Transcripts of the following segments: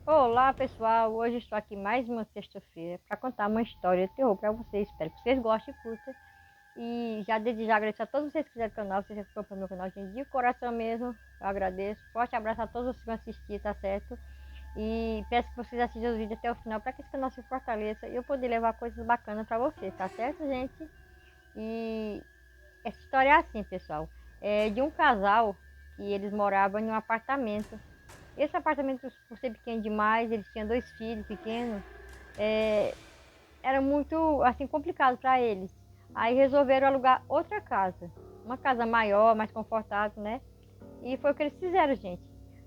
Olá pessoal, hoje estou aqui mais uma sexta-feira para contar uma história de terror para vocês. Espero que vocês gostem e curtam. E já desde já agradeço a todos vocês que fizeram o canal, vocês que acompanham meu canal, gente, de coração mesmo. Eu agradeço. Forte abraço a todos vocês que vão assistir, tá certo? E peço que vocês assistam o vídeo até o final para que esse canal se fortaleça e eu poder levar coisas bacanas para vocês, tá certo, gente? E essa história é assim, pessoal. É de um casal que eles moravam em um apartamento. Esse apartamento, por ser pequeno demais, eles tinham dois filhos pequenos, é, era muito assim complicado para eles. Aí resolveram alugar outra casa, uma casa maior, mais confortável, né? E foi o que eles fizeram, gente.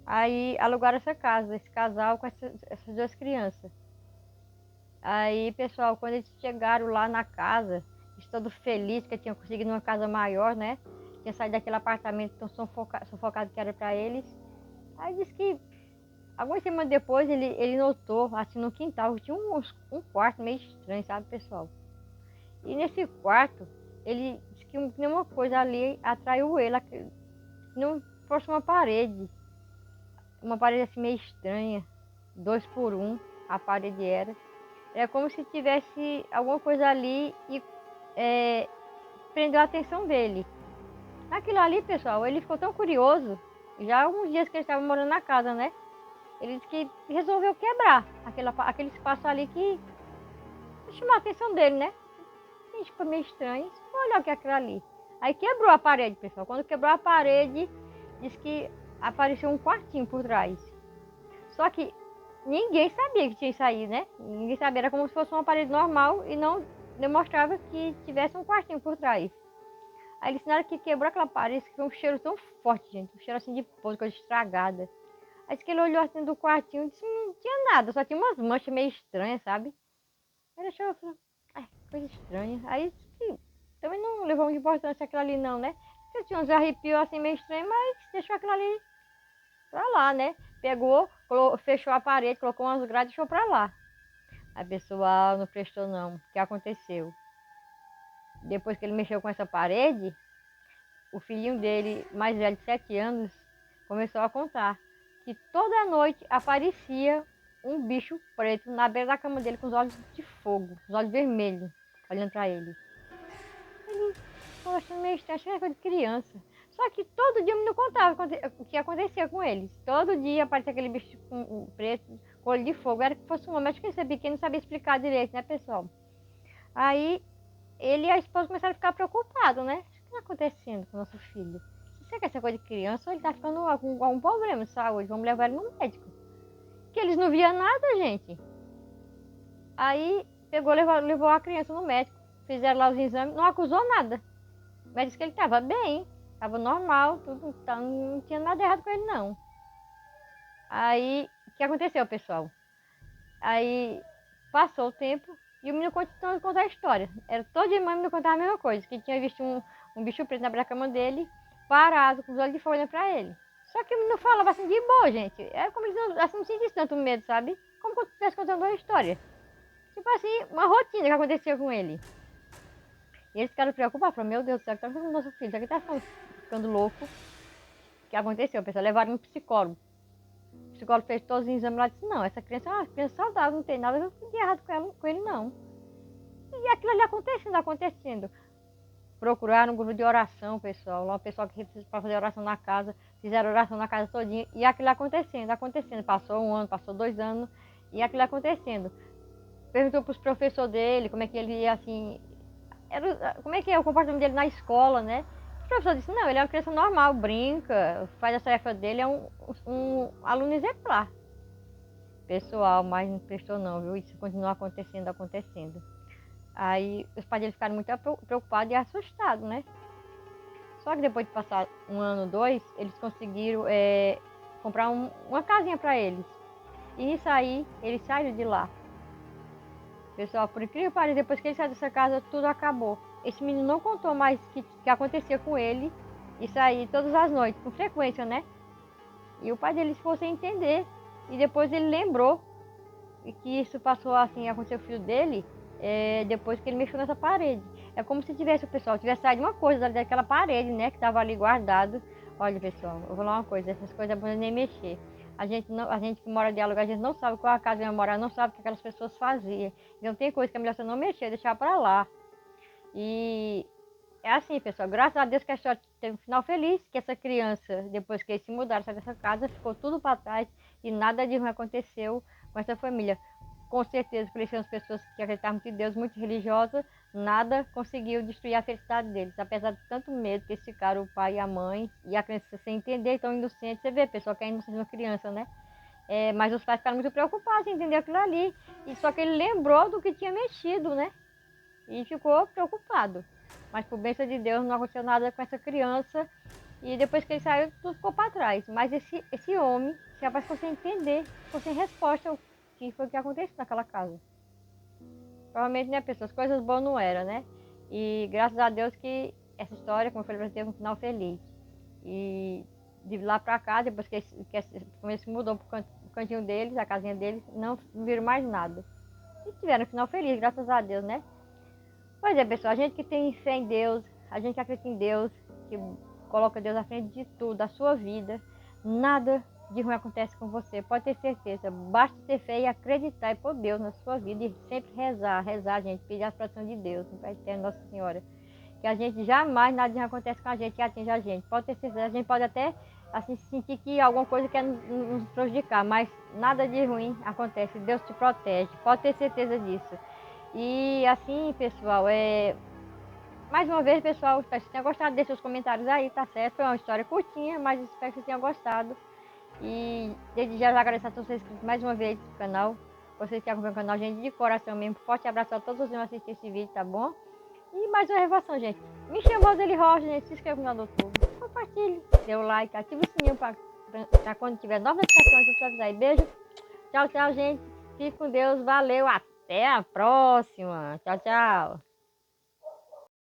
Aí alugaram essa casa, esse casal com essas duas crianças. Aí, pessoal, quando eles chegaram lá na casa, eles todos felizes que tinham conseguido uma casa maior, né? Tinha saído daquele apartamento tão sufocado que era para eles. Aí disse que algumas semanas depois ele notou, assim, no quintal, que tinha um quarto meio estranho, sabe, pessoal? E nesse quarto, ele disse que uma coisa ali atraiu ele, que não fosse uma parede assim meio estranha, 2 por 1, a parede era. Era como se tivesse alguma coisa ali e é, prendeu a atenção dele. Aquilo ali, pessoal, ele ficou tão curioso, já há alguns dias que ele estava morando na casa, né? Ele disse que resolveu quebrar aquele espaço ali que chamou a atenção dele, né? A gente ficou meio estranho. Olha o que é aquilo ali. Aí quebrou a parede, pessoal. Quando quebrou a parede, disse que apareceu um quartinho por trás. Só que ninguém sabia que tinha isso aí, né? Ninguém sabia. Era como se fosse uma parede normal e não demonstrava que tivesse um quartinho por trás. Aí ele disse, na hora que quebrou aquela parede, que foi um cheiro tão forte, gente. Um cheiro assim de podre, coisa estragada. Aí disse que ele olhou assim do quartinho e disse, não tinha nada, só tinha umas manchas meio estranhas, sabe? Aí deixou eu falar, ai, coisa estranha. Aí disse que também não levou muita importância aquilo ali não, né? Porque tinha uns arrepios assim meio estranhos, mas deixou aquilo ali pra lá, né? Pegou, fechou a parede, colocou umas grades e deixou pra lá. Aí pessoal, não prestou não. O que aconteceu? Depois que ele mexeu com essa parede, o filhinho dele, mais velho de 7 anos, começou a contar que toda noite aparecia um bicho preto na beira da cama dele com os olhos de fogo, os olhos vermelhos, olhando para ele. Ele ficou achando meio estranho, achando que era coisa de criança. Só que todo dia o menino contava o que acontecia com eles. Todo dia aparecia aquele bicho preto, com olho de fogo. Era que fosse um homem, acho que ele ser pequeno não sabia explicar direito, né, pessoal? Aí ele e a esposa começaram a ficar preocupados, né? O que está acontecendo com o nosso filho? Será que essa coisa de criança ou ele está ficando com algum problema de saúde? Vamos levar ele no médico. Que eles não viam nada, gente. Aí pegou, levou a criança no médico. Fizeram lá os exames, não acusou nada. Mas disse que ele estava bem, estava normal, tudo, não tinha nada errado com ele, não. Aí, o que aconteceu, pessoal? Aí passou o tempo e o menino continuou a contar a história. Era todo dia o menino contava a mesma coisa, que tinha visto um bicho preto na cama dele, parado, com os olhos de fogo olhando pra ele. Só que o menino falava assim de boa, gente. Era como ele assim, não sentisse tanto medo, sabe? Como se estivesse contando uma história. Tipo assim, uma rotina que acontecia com ele. E eles ficaram preocupados, falaram, meu Deus do céu, o que está acontecendo com o nosso filho? Será que ele está ficando louco? O que aconteceu? O pessoal levaram um psicólogo. O psicólogo fez todos os exames lá e disse, não, essa criança é uma criança saudável, não tem nada de errado com ele, não. E aquilo ali acontecendo. Procuraram um grupo de oração, pessoal. Lá o pessoal que precisa para fazer oração na casa, fizeram oração na casa todinha. E aquilo acontecendo. Passou um ano, passou 2 anos, e aquilo acontecendo. Perguntou para os professores dele como é que ele ia assim. Como é que é o comportamento dele na escola, né? O professor disse, não, ele é uma criança normal, brinca, faz a tarefa dele, é um aluno exemplar. Pessoal, mas não prestou não, viu? Isso continua acontecendo. Aí os pais dele ficaram muito preocupados e assustados, né? Só que depois de passar um ano, dois, eles conseguiram comprar uma casinha para eles. E nisso aí, eles saíram de lá. Pessoal, por incrível que pareça, depois que ele saiu dessa casa, tudo acabou. Esse menino não contou mais o que acontecia com ele. Isso aí todas as noites, com frequência, né? E o pai dele ficou sem entender. E depois ele lembrou que isso passou assim, aconteceu com o filho dele, depois que ele mexeu nessa parede. É como se tivesse o pessoal, tivesse saído uma coisa ali daquela parede, né? Que estava ali guardado. Olha, pessoal, eu vou falar uma coisa, essas coisas é bom nem mexer. A gente que mora de aluguel, a gente não sabe qual a casa ia morar, não sabe o que aquelas pessoas faziam. Então tem coisa que é melhor você não mexer, deixar para lá. E é assim, pessoal, graças a Deus que a história teve um final feliz, que essa criança, depois que eles se mudaram, saiu dessa casa, ficou tudo para trás e nada de ruim aconteceu com essa família. Com certeza, porque eles são as pessoas que acreditavam muito em Deus, muito religiosas, nada conseguiu destruir a felicidade deles. Apesar de tanto medo que eles ficaram, o pai e a mãe, e a criança sem entender, tão inocente. Você vê, pessoal, que é inocente de uma criança, né? Mas os pais ficaram muito preocupados em entender aquilo ali. E só que ele lembrou do que tinha mexido, né? E ficou preocupado. Mas por bênção de Deus não aconteceu nada com essa criança. E depois que ele saiu, tudo ficou para trás. Mas esse homem, esse rapaz ficou sem entender, ficou sem resposta ao que foi que aconteceu naquela casa. Provavelmente, né, pessoas, coisas boas não eram, né? E graças a Deus que essa história, como eu falei, teve um final feliz. E de lá para cá, depois que eles se mudou para o cantinho deles, a casinha deles, não viram mais nada. E tiveram um final feliz, graças a Deus, né? Pois é, pessoal, a gente que tem fé em Deus, a gente que acredita em Deus, que coloca Deus à frente de tudo, da sua vida, nada de ruim acontece com você, pode ter certeza. Basta ter fé e acreditar e pôr Deus na sua vida e sempre rezar, gente, pedir a proteção de Deus, no Pai Eterno, Nossa Senhora. Que a gente jamais nada de ruim acontece com a gente, que atinge a gente. Pode ter certeza, a gente pode até assim sentir que alguma coisa quer nos prejudicar, mas nada de ruim acontece, Deus te protege, pode ter certeza disso. E assim, pessoal, mais uma vez, pessoal, espero que vocês tenham gostado. Deixe seus comentários aí, tá certo? Foi uma história curtinha, mas espero que vocês tenham gostado. E desde já agradeço a todos vocês inscritos mais uma vez no canal. Vocês que acompanham o canal, gente, de coração mesmo. Forte abraço a todos os que assistir esse vídeo, tá bom? E mais uma revação, gente. Me chama Roseli Rocha, gente. Se inscreva no canal do YouTube. Compartilhe, dê o like, ative o sininho para quando tiver novas notificações, você avisar aí. Beijo. Tchau, tchau, gente. Fique com Deus. Valeu. Até a próxima. Tchau, tchau.